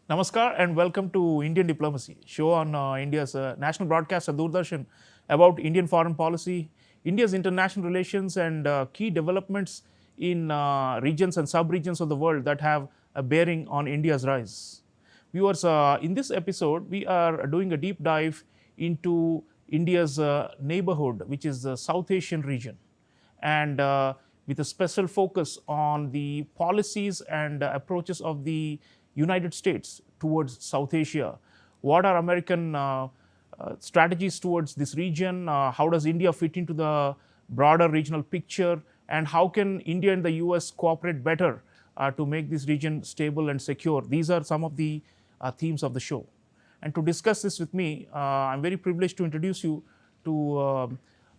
Namaskar and welcome to Indian Diplomacy, show on India's national broadcaster Doordarshan about Indian foreign policy, India's international relations, and key developments in regions and sub-regions of the world that have a bearing on India's rise. Viewers, in this episode, we are doing a deep dive into India's neighborhood, which is the South Asian region, and with a special focus on the policies and approaches of the United States towards South Asia. What are American strategies towards this region? How does India fit into the broader regional picture? And how can India and the US cooperate better to make this region stable and secure? These are some of the themes of the show. And to discuss this with me, I'm very privileged to introduce you to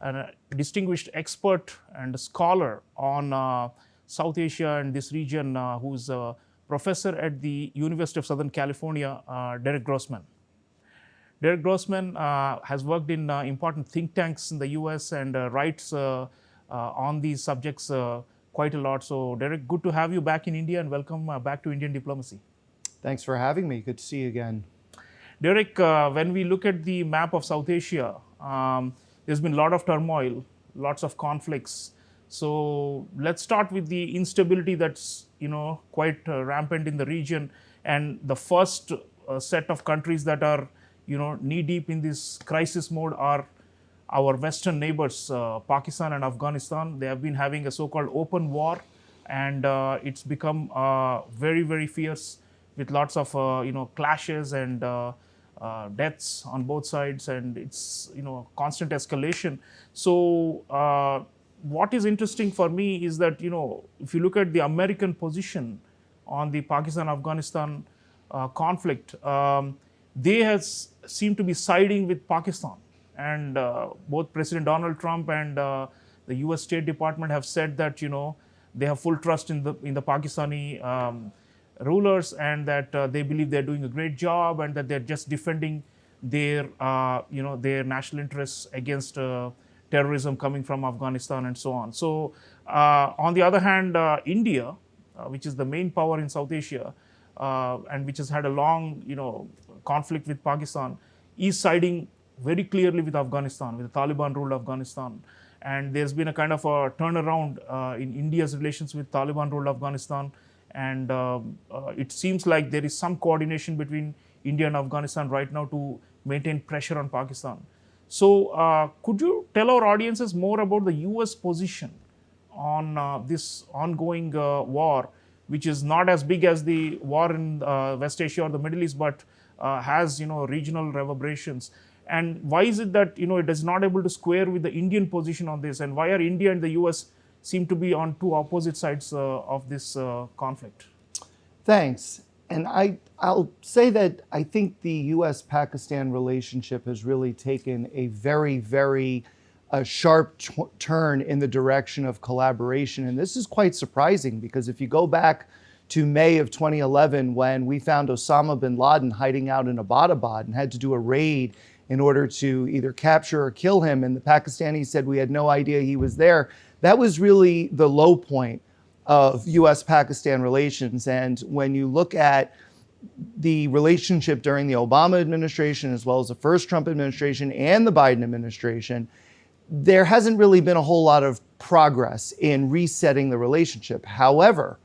a distinguished expert and scholar on South Asia and this region, who's a professor at the University of Southern California, Derek Grossman. Derek Grossman has worked in important think tanks in the US and writes on these subjects quite a lot. So, Derek, good to have you back in India and welcome back to Indian Diplomacy. Thanks for having me. Good to see you again. Derek, when we look at the map of South Asia, there's been a lot of turmoil, lots of conflicts. So let's start with the instability that's quite rampant in the region, and the first set of countries that are knee deep in this crisis mode are our western neighbors, Pakistan and Afghanistan. They have been having a so-called open war, and it's become very fierce with lots of clashes and deaths on both sides, and it's constant escalation. So what is interesting for me is that if you look at the American position on the Pakistan-Afghanistan conflict, they seem to be siding with Pakistan, and both President Donald Trump and the US State Department have said that they have full trust in the Pakistani rulers, and that they believe they're doing a great job, and that they're just defending their their national interests against terrorism coming from Afghanistan and so on. So on the other hand, India, which is the main power in South Asia, and which has had a long conflict with Pakistan, is siding very clearly with Afghanistan, with the Taliban ruled Afghanistan. And there's been a kind of a turnaround in India's relations with Taliban ruled Afghanistan, and it seems like there is some coordination between India and Afghanistan right now to maintain pressure on Pakistan. So could you tell our audiences more about the US position on this ongoing war, which is not as big as the war in West Asia or the Middle East, but has regional reverberations? And why is it that it is not able to square with the Indian position on this, and why are India and the US seem to be on two opposite sides of this conflict? Thanks. And I'll say that I think the US-Pakistan relationship has really taken a very sharp turn in the direction of collaboration. And this is quite surprising, because if you go back to May of 2011, when we found Osama bin Laden hiding out in Abbottabad and had to do a raid in order to either capture or kill him, and the Pakistanis said we had no idea he was there, that was really the low point of US-Pakistan relations. And when you look at the relationship during the Obama administration, as well as the first Trump administration and the Biden administration, there hasn't really been a whole lot of progress in resetting the relationship. However,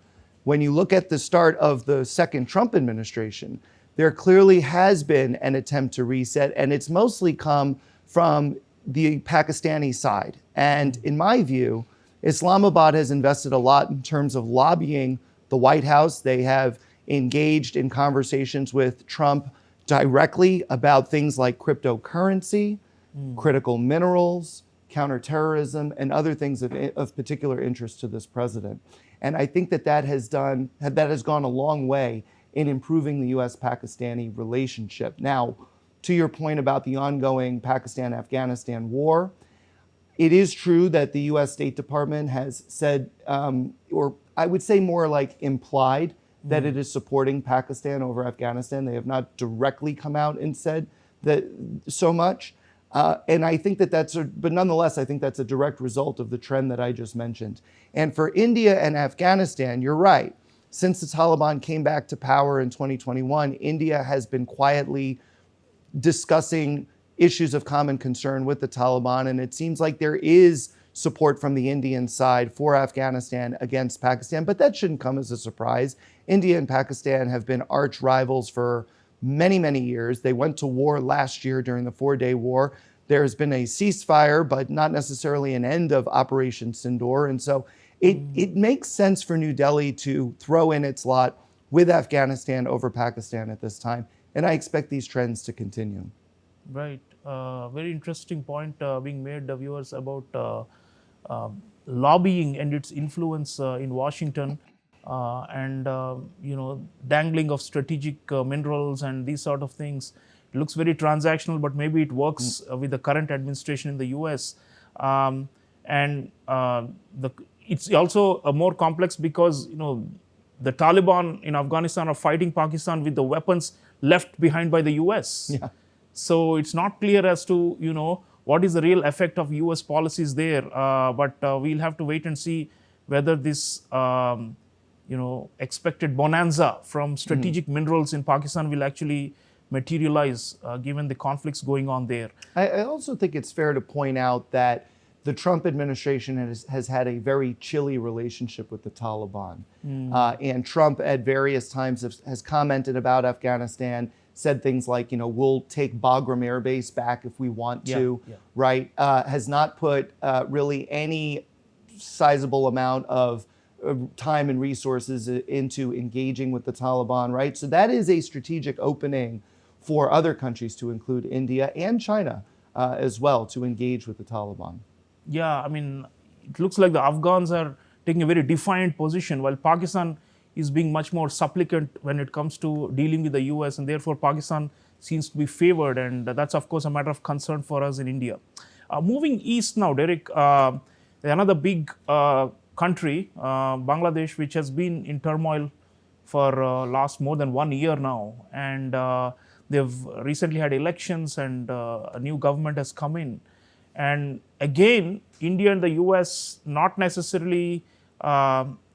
when you look at the start of the second Trump administration, there clearly has been an attempt to reset, and it's mostly come from the Pakistani side. And in my view, Islamabad has invested a lot in terms of lobbying the White House. They have engaged in conversations with Trump directly about things like cryptocurrency, critical minerals, counterterrorism, and other things of particular interest to this president. And I think that has gone a long way in improving the US-Pakistani relationship. Now, to your point about the ongoing Pakistan-Afghanistan war, it is true that the US State Department has said, or I would say more like implied, that it is supporting Pakistan over Afghanistan. They have not directly come out and said that so much. And I think but nonetheless, I think that's a direct result of the trend that I just mentioned. And for India and Afghanistan, you're right. since the Taliban came back to power in 2021, India has been quietly discussing issues of common concern with the Taliban, and it seems like there is support from the Indian side for Afghanistan against Pakistan, but that shouldn't come as a surprise. India and Pakistan have been arch rivals for many, many years. They went to war last year during the 4-day war. There's been a ceasefire, but not necessarily an end of Operation Sindoor. And so it makes sense for New Delhi to throw in its lot with Afghanistan over Pakistan at this time. And I expect these trends to continue. Right. Very interesting point being made, viewers, about lobbying and its influence in Washington, and dangling of strategic minerals and these sort of things. It looks very transactional, but maybe it works with the current administration in the U.S. It's also more complex because the Taliban in Afghanistan are fighting Pakistan with the weapons left behind by the U.S. Yeah. So it's not clear as to what is the real effect of U.S. policies there. But we'll have to wait and see whether this expected bonanza from strategic minerals in Pakistan will actually materialize, given the conflicts going on there. I also think it's fair to point out that the Trump administration has had a very chilly relationship with the Taliban. And Trump at various times has commented about Afghanistan, said things like, we'll take Bagram Air Base back if we want to, right? Has not put really any sizable amount of time and resources into engaging with the Taliban, right? So that is a strategic opening for other countries, to include India and China as well, to engage with the Taliban. Yeah, I mean, it looks like the Afghans are taking a very defiant position, while Pakistan is being much more supplicant when it comes to dealing with the US, and therefore Pakistan seems to be favored, and that's of course a matter of concern for us in India. Moving east now, Derek, another big country, Bangladesh, which has been in turmoil for last more than 1 year now, and they've recently had elections, and a new government has come in. And again, India and the US not necessarily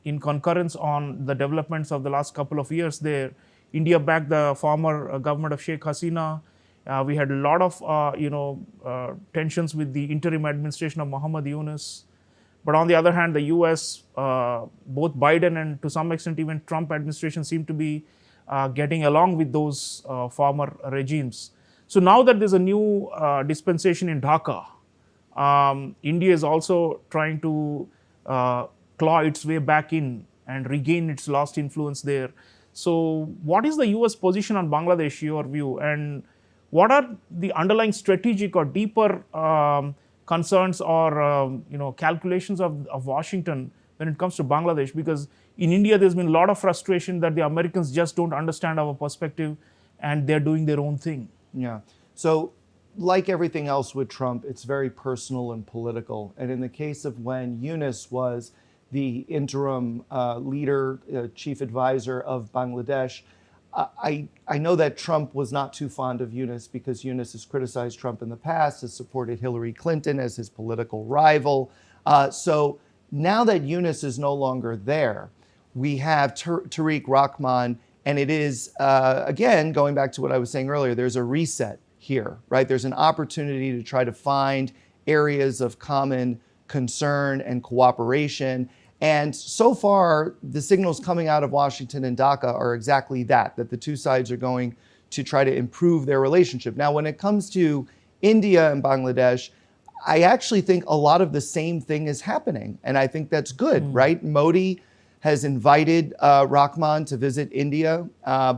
in concurrence on the developments of the last couple of years there. India backed the former government of Sheikh Hasina. We had a lot of tensions with the interim administration of Muhammad Yunus. But on the other hand, the US, both Biden and to some extent even Trump administration seem to be getting along with those former regimes. So now that there's a new dispensation in Dhaka, India is also trying to claw its way back in and regain its lost influence there. So what is the US position on Bangladesh, your view, and what are the underlying strategic or deeper concerns or calculations of Washington when it comes to Bangladesh? Because in India, there's been a lot of frustration that the Americans just don't understand our perspective and they're doing their own thing. Yeah. So like everything else with Trump, it's very personal and political. And in the case of when Yunus was the interim leader, chief advisor of Bangladesh, I know that Trump was not too fond of Yunus because Yunus has criticized Trump in the past, has supported Hillary Clinton as his political rival. So now that Yunus is no longer there, we have Tariq Rahman, and it is, again, going back to what I was saying earlier, there's a reset here, right? There's an opportunity to try to find areas of common concern and cooperation. And so far, the signals coming out of Washington and Dhaka are exactly that the two sides are going to try to improve their relationship. Now, when it comes to India and Bangladesh, I actually think a lot of the same thing is happening. And I think that's good, right? Modi has invited Rahman to visit India.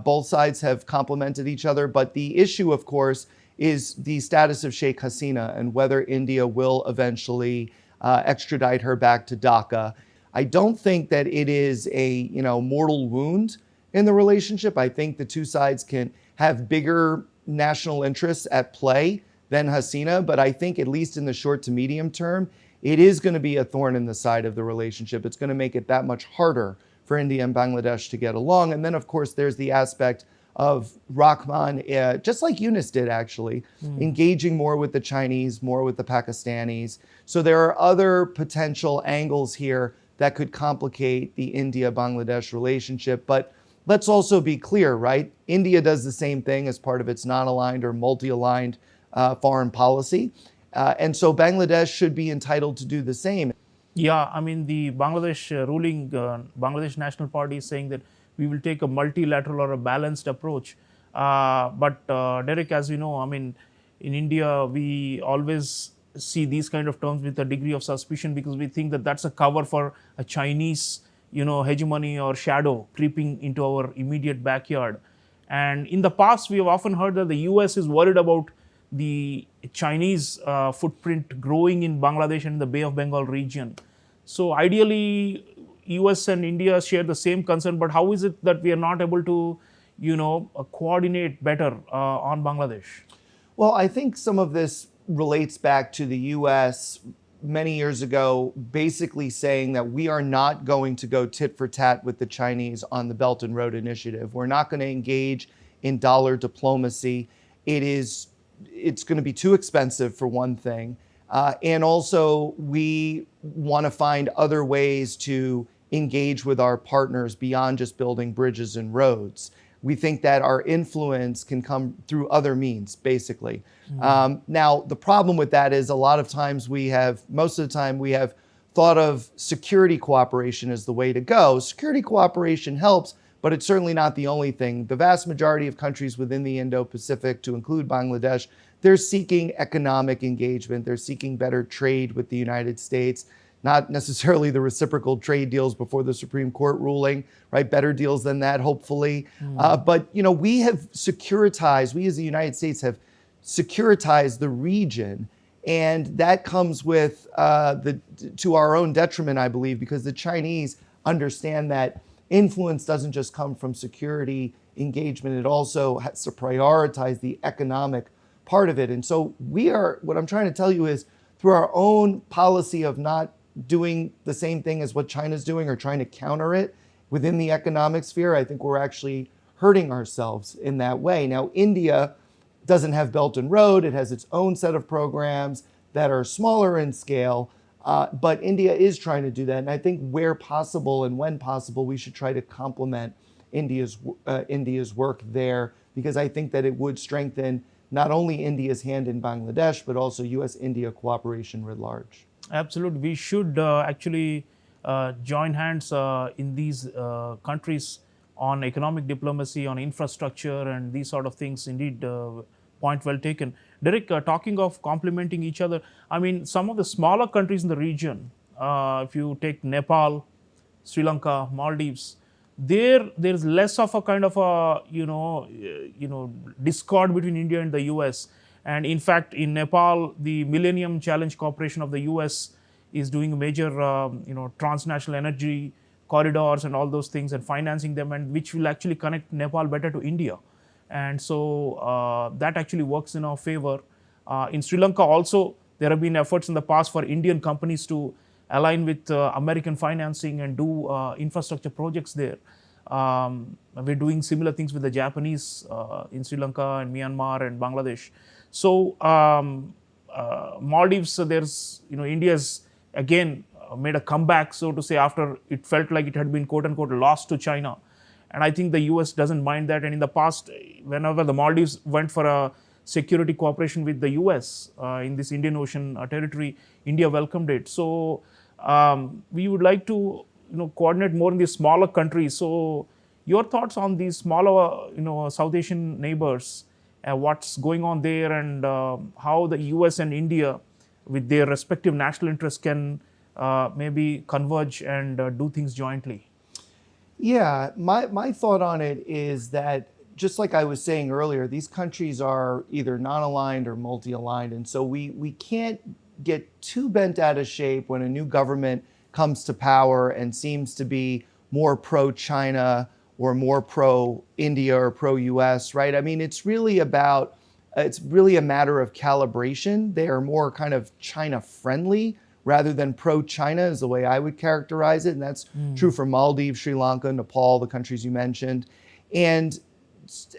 Both sides have complimented each other. But the issue, of course, is the status of Sheikh Hasina and whether India will eventually extradite her back to Dhaka. I don't think that it is a mortal wound in the relationship. I think the two sides can have bigger national interests at play than Hasina, but I think at least in the short to medium term, it is going to be a thorn in the side of the relationship. It's going to make it that much harder for India and Bangladesh to get along. And then, of course, there's the aspect of Rahman, just like Yunus did actually, engaging more with the Chinese, more with the Pakistanis. So there are other potential angles here that could complicate the India-Bangladesh relationship. But let's also be clear, right? India does the same thing as part of its non-aligned or multi-aligned foreign policy. And so Bangladesh should be entitled to do the same. Yeah, I mean, the Bangladesh ruling Bangladesh National Party is saying that we will take a multilateral or a balanced approach. But Derek, as you know, I mean, in India, we always see these kind of terms with a degree of suspicion because we think that that's a cover for a Chinese, hegemony or shadow creeping into our immediate backyard. And in the past, we have often heard that the US is worried about the Chinese footprint growing in Bangladesh and the Bay of Bengal region. So ideally, US and India share the same concern, but how is it that we are not able to, coordinate better on Bangladesh? Well, I think some of this relates back to the US many years ago, basically saying that we are not going to go tit for tat with the Chinese on the Belt and Road Initiative. We're not going to engage in dollar diplomacy. It's going to be too expensive for one thing. And also we want to find other ways to engage with our partners beyond just building bridges and roads. We think that our influence can come through other means, basically. Now, the problem with that is most of the time we have thought of security cooperation as the way to go. Security cooperation helps, but it's certainly not the only thing. The vast majority of countries within the Indo-Pacific, to include Bangladesh, they're seeking economic engagement. They're seeking better trade with the United States, not necessarily the reciprocal trade deals before the Supreme Court ruling, right? Better deals than that, hopefully. But we have securitized, we as the United States have securitized the region, and that comes with to our own detriment, I believe, because the Chinese understand that influence doesn't just come from security engagement, it also has to prioritize the economic part of it. And so what I'm trying to tell you is, through our own policy of not doing the same thing as what China's doing or trying to counter it within the economic sphere, I think we're actually hurting ourselves in that way. Now, India doesn't have Belt and Road. It has its own set of programs that are smaller in scale, but India is trying to do that. And I think where possible and when possible, we should try to complement India's work there, because I think that it would strengthen not only India's hand in Bangladesh, but also US-India cooperation writ large. Absolutely. We should actually join hands in these countries on economic diplomacy, on infrastructure, and these sort of things. Indeed, point well taken. Derek, talking of complementing each other, I mean, some of the smaller countries in the region, if you take Nepal, Sri Lanka, Maldives, there's less of a kind of a discord between India and the US. And in fact, in Nepal, the Millennium Challenge Corporation of the US is doing major transnational energy corridors and all those things and financing them, and which will actually connect Nepal better to India. And so that actually works in our favor. In Sri Lanka also, there have been efforts in the past for Indian companies to align with American financing and do infrastructure projects there. We're doing similar things with the Japanese in Sri Lanka and Myanmar and Bangladesh. So Maldives, there's, India's again made a comeback, so to say, after it felt like it had been quote unquote lost to China. And I think the US doesn't mind that. And in the past, whenever the Maldives went for a security cooperation with the US in this Indian Ocean territory, India welcomed it. So we would like to coordinate more in these smaller countries. So your thoughts on these smaller South Asian neighbors, what's going on there, and how the US and India with their respective national interests can maybe converge and do things jointly? Yeah, my thought on it is that, just like I was saying earlier, these countries are either non-aligned or multi-aligned. And so we can't get too bent out of shape when a new government comes to power and seems to be more pro-China or more pro-India or pro-US, right? I mean, it's really a matter of calibration. They are more kind of China-friendly rather than pro-China is the way I would characterize it. And that's true for Maldives, Sri Lanka, Nepal, the countries you mentioned. And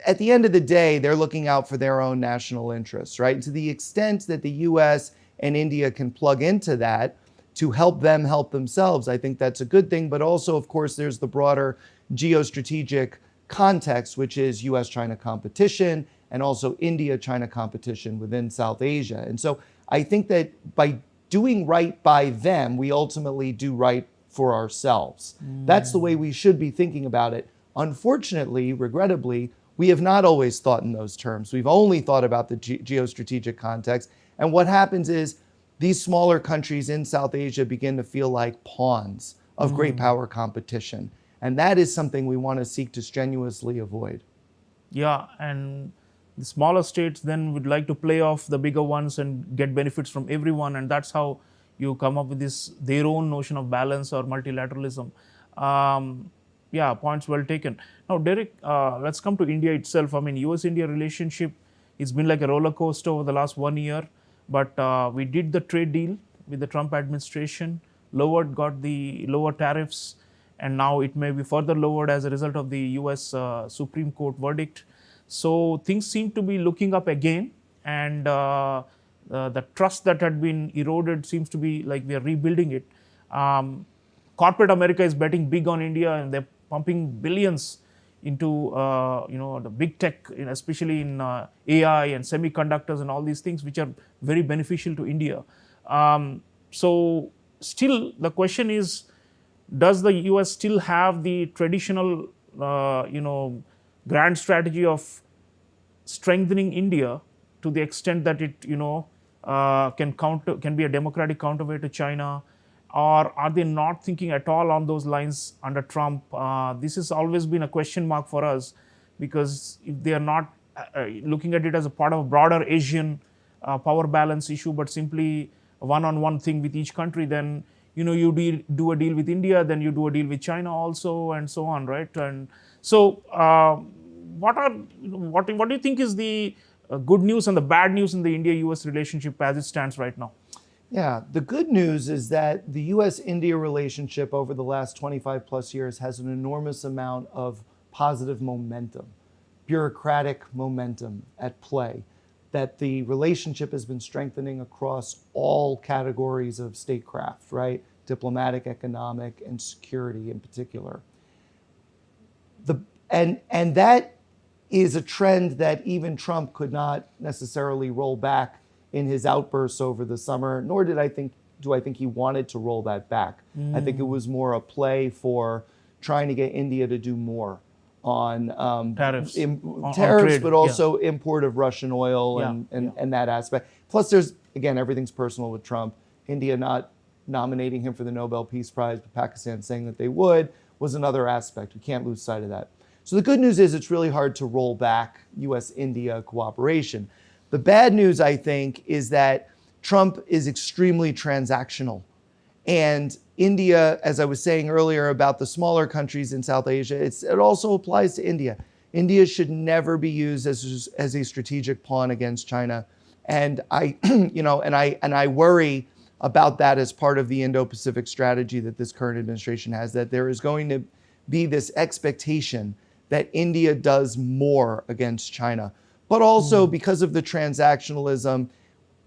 at the end of the day, they're looking out for their own national interests, right? To the extent that the US and India can plug into that, to help them help themselves, I think that's a good thing. But also, of course, there's the broader geostrategic context, which is US-China competition and also India-China competition within South Asia. And so I think that by doing right by them, we ultimately do right for ourselves. That's the way we should be thinking about it. Unfortunately, regrettably, we have not always thought in those terms. We've only thought about the geostrategic context. And what happens is these smaller countries in South Asia begin to feel like pawns of great power competition. And that is something we want to seek to strenuously avoid. Yeah, and the smaller states then would like to play off the bigger ones and get benefits from everyone, and that's how you come up with this their own notion of balance or multilateralism. Yeah, points well taken. Now, Derek, let's come to India itself. I mean, US-India relationship, it's been like a roller coaster over the last 1 year, but we did the trade deal with the Trump administration, got the lower tariffs, and now it may be further lowered as a result of the US Supreme Court verdict. So things seem to be looking up again, and the trust that had been eroded seems to be like we are rebuilding it. Corporate America is betting big on India, and they're pumping billions into the big tech, especially in AI and semiconductors and all these things, which are very beneficial to India. So still, the question is, does the US still have the traditional, grand strategy of strengthening India to the extent that it, can be a democratic counterweight to China, or are they not thinking at all on those lines under Trump? This has always been a question mark for us, because if they are not looking at it as a part of a broader Asian power balance issue, but simply a one-on-one thing with each country, then you do a deal with India, then you do a deal with China also, and so on, right? And so, what do you think is the good news and the bad news in the India-US relationship as it stands right now? Yeah, the good news is that the US-India relationship over the last 25 plus years has an enormous amount of positive momentum, bureaucratic momentum at play, that the relationship has been strengthening across all categories of statecraft, right? Diplomatic, economic, and security in particular. And that is a trend that even Trump could not necessarily roll back in his outbursts over the summer, nor do I think he wanted to roll that back. I think it was more a play for trying to get India to do more on Tariffs, on tariffs, trade, but also import of Russian oil Yeah. and that aspect. Plus, there's, again, everything's personal with Trump. India not nominating him for the Nobel Peace Prize, but Pakistan saying that they would, was another aspect. We can't lose sight of that. So the good news is it's really hard to roll back US-India cooperation. The bad news, I think, is that Trump is extremely transactional. And India, as I was saying earlier about the smaller countries in South Asia, it also applies to India. India should never be used as a strategic pawn against China. And I worry about that as part of the Indo-Pacific strategy that this current administration has, that there is going to be this expectation that India does more against China. But also because of the transactionalism,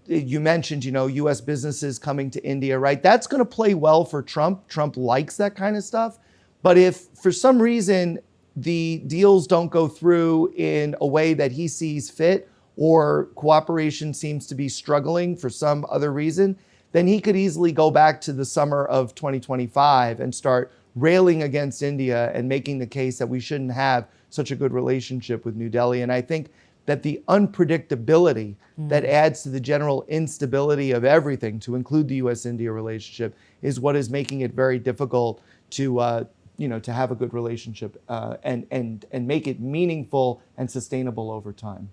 you mentioned, US businesses coming to India, right? That's going to play well for Trump. Trump likes that kind of stuff. But if for some reason the deals don't go through in a way that he sees fit, or cooperation seems to be struggling for some other reason, then he could easily go back to the summer of 2025 and start railing against India and making the case that we shouldn't have such a good relationship with New Delhi. And I think that the unpredictability that adds to the general instability of everything, to include the US-India relationship, is what is making it very difficult to have a good relationship and make it meaningful and sustainable over time.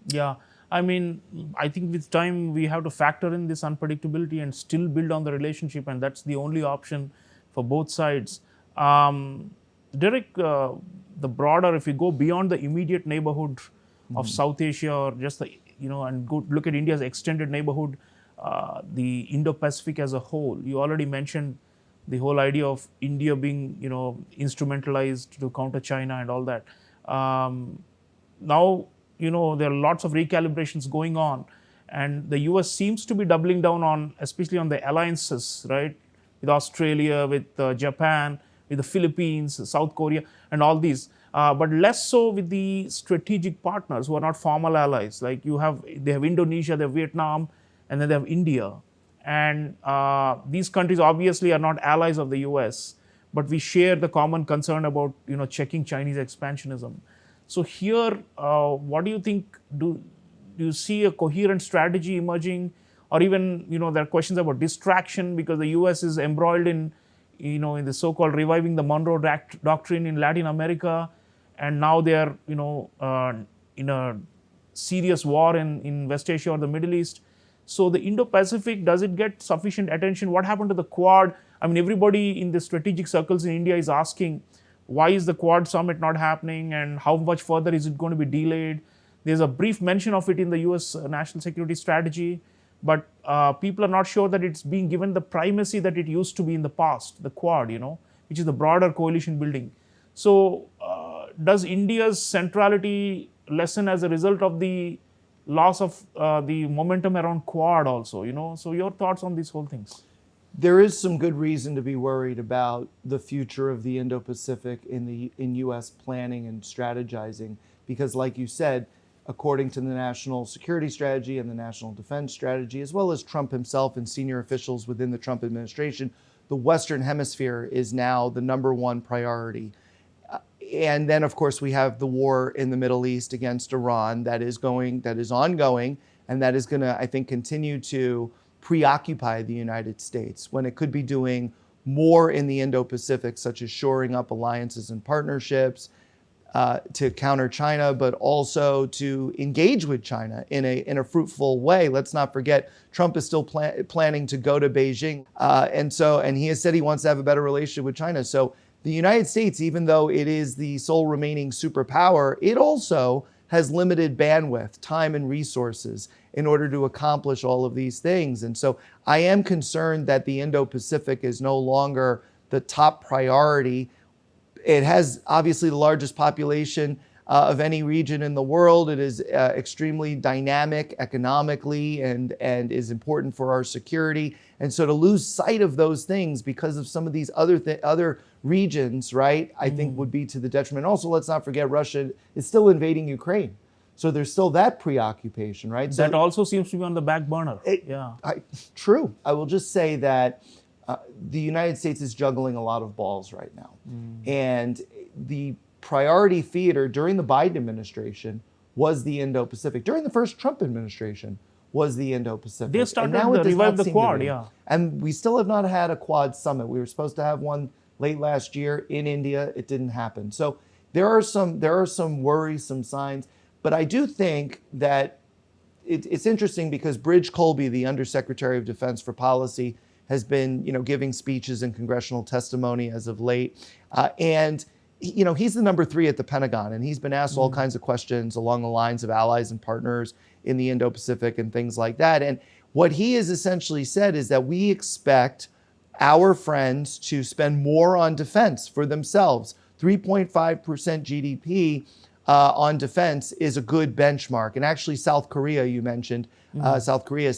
Yeah, I mean, I think with time we have to factor in this unpredictability and still build on the relationship, and that's the only option for both sides. Derek, the broader, if we go beyond the immediate neighborhood of South Asia, or just and go look at India's extended neighborhood, the Indo-Pacific as a whole. You already mentioned the whole idea of India being, instrumentalized to counter China and all that. Now, there are lots of recalibrations going on, And the US seems to be doubling down on, especially on the alliances, right? With Australia, with Japan, with the Philippines, South Korea, and all these. But less so with the strategic partners who are not formal allies. Like they have Indonesia, they have Vietnam, and then they have India. And these countries obviously are not allies of the US, but we share the common concern about checking Chinese expansionism. So here, what do you think? Do you see a coherent strategy emerging, or even there are questions about distraction because the U.S. is embroiled in the so-called reviving the Monroe Doctrine in Latin America, and now they are in a serious war in West Asia or the Middle East. So the Indo-Pacific, does it get sufficient attention? What happened to the Quad? I mean, everybody in the strategic circles in India is asking, why is the Quad summit not happening, and how much further is it going to be delayed? There's a brief mention of it in the US national security strategy, but people are not sure that it's being given the primacy that it used to be in the past, the Quad, which is the broader coalition building. So does India's centrality lessen as a result of the loss of the momentum around Quad also, So your thoughts on these whole things? There is some good reason to be worried about the future of the Indo-Pacific in U.S. planning and strategizing, because like you said, according to the national security strategy and the national defense strategy, as well as Trump himself and senior officials within the Trump administration, the Western Hemisphere is now the number one priority. And then, of course, we have the war in the Middle East against Iran that is ongoing, and that is going to, I think, continue to preoccupy the United States when it could be doing more in the Indo-Pacific, such as shoring up alliances and partnerships, to counter China, but also to engage with China in a fruitful way. Let's not forget, Trump is still planning to go to Beijing, and he has said he wants to have a better relationship with China. So the United States, even though it is the sole remaining superpower, it also has limited bandwidth, time, and resources in order to accomplish all of these things. And so I am concerned that the Indo-Pacific is no longer the top priority. It has obviously the largest population of any region in the world. It is extremely dynamic economically and is important for our security. And so to lose sight of those things because of some of these other regions, right, I think would be to the detriment. Also, let's not forget Russia is still invading Ukraine. So there's still that preoccupation, right? That also seems to be on the back burner. True. I will just say that the United States is juggling a lot of balls right now. And the priority theater during the Biden administration was the Indo-Pacific. During the first Trump administration was the Indo-Pacific. They started to revive the Quad, And we still have not had a Quad summit. We were supposed to have one late last year in India. It didn't happen. So there are some worrisome signs. But I do think that it's interesting because Bridge Colby, the Undersecretary of Defense for Policy, has been, giving speeches and congressional testimony as of late. And he's the number 3 at the Pentagon, and he's been asked all kinds of questions along the lines of allies and partners in the Indo-Pacific and things like that. And what he has essentially said is that we expect our friends to spend more on defense for themselves. 3.5% GDP on defense is a good benchmark. And actually, South Korea, you mentioned, South Korea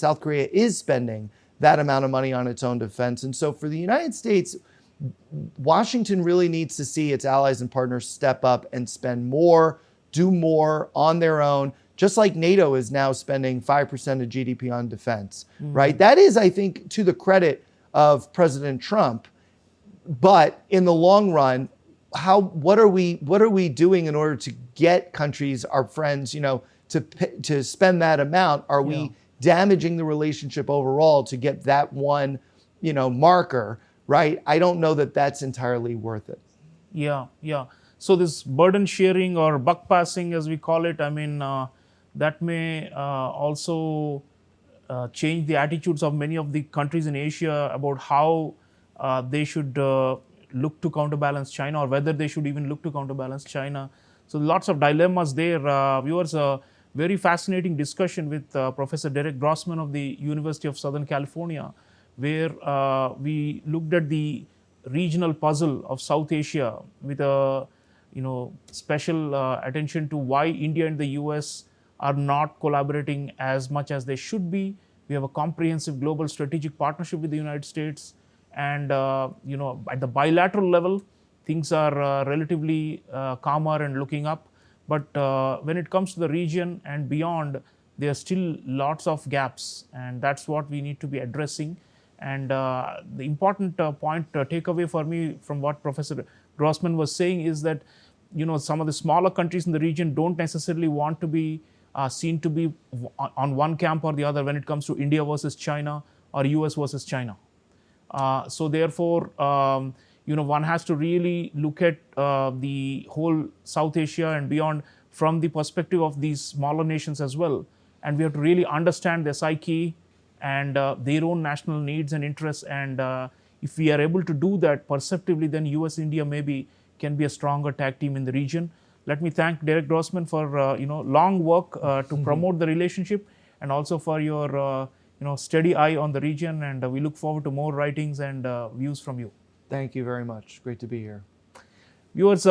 is spending that amount of money on its own defense. And so for the United States, Washington really needs to see its allies and partners step up and spend more, do more on their own, just like NATO is now spending 5% of GDP on defense, right? That is, I think, to the credit of President Trump. But in the long run, what are we doing in order to get countries, our friends, to spend that amount? Are we damaging the relationship overall to get that one, marker, right? I don't know that that's entirely worth it. Yeah. So this burden sharing or buck passing, as we call it, I mean, that may also change the attitudes of many of the countries in Asia about how they should look to counterbalance China, or whether they should even look to counterbalance China. So lots of dilemmas there. Viewers, a very fascinating discussion with Professor Derek Grossman of the University of Southern California, where we looked at the regional puzzle of South Asia with a special attention to why India and the US are not collaborating as much as they should be. We have a comprehensive global strategic partnership with the United States, and at the bilateral level, things are relatively calmer and looking up. But when it comes to the region and beyond, there are still lots of gaps, and that's what we need to be addressing. And the important point takeaway for me from what Professor Grossman was saying is that some of the smaller countries in the region don't necessarily want to be seen to be on one camp or the other when it comes to India versus China or US versus China. So therefore, one has to really look at the whole South Asia and beyond from the perspective of these smaller nations as well. And we have to really understand their psyche and their own national needs and interests. And if we are able to do that perceptively, then US India maybe can be a stronger tag team in the region. Let me thank Derek Grossman for long work to promote the relationship, and also for your steady eye on the region. And we look forward to more writings and views from you. Thank you very much. Great to be here. Viewers,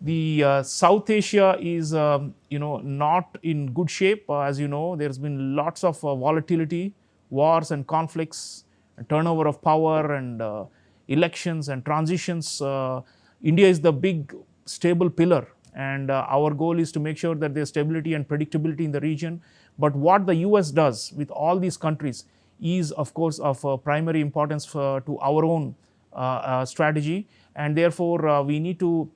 the South Asia is not in good shape. As you know, there's been lots of volatility, wars and conflicts, and turnover of power, and elections and transitions. India is the big stable pillar, and our goal is to make sure that there's stability and predictability in the region. But what the US does with all these countries is, of course, of primary importance to our own strategy. And therefore, we need to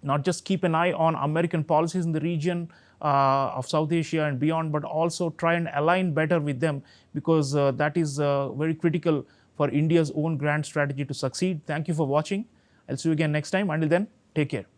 not just keep an eye on American policies in the region of South Asia and beyond, but also try and align better with them, because that is very critical for India's own grand strategy to succeed. Thank you for watching. I'll see you again next time. Until then, take care.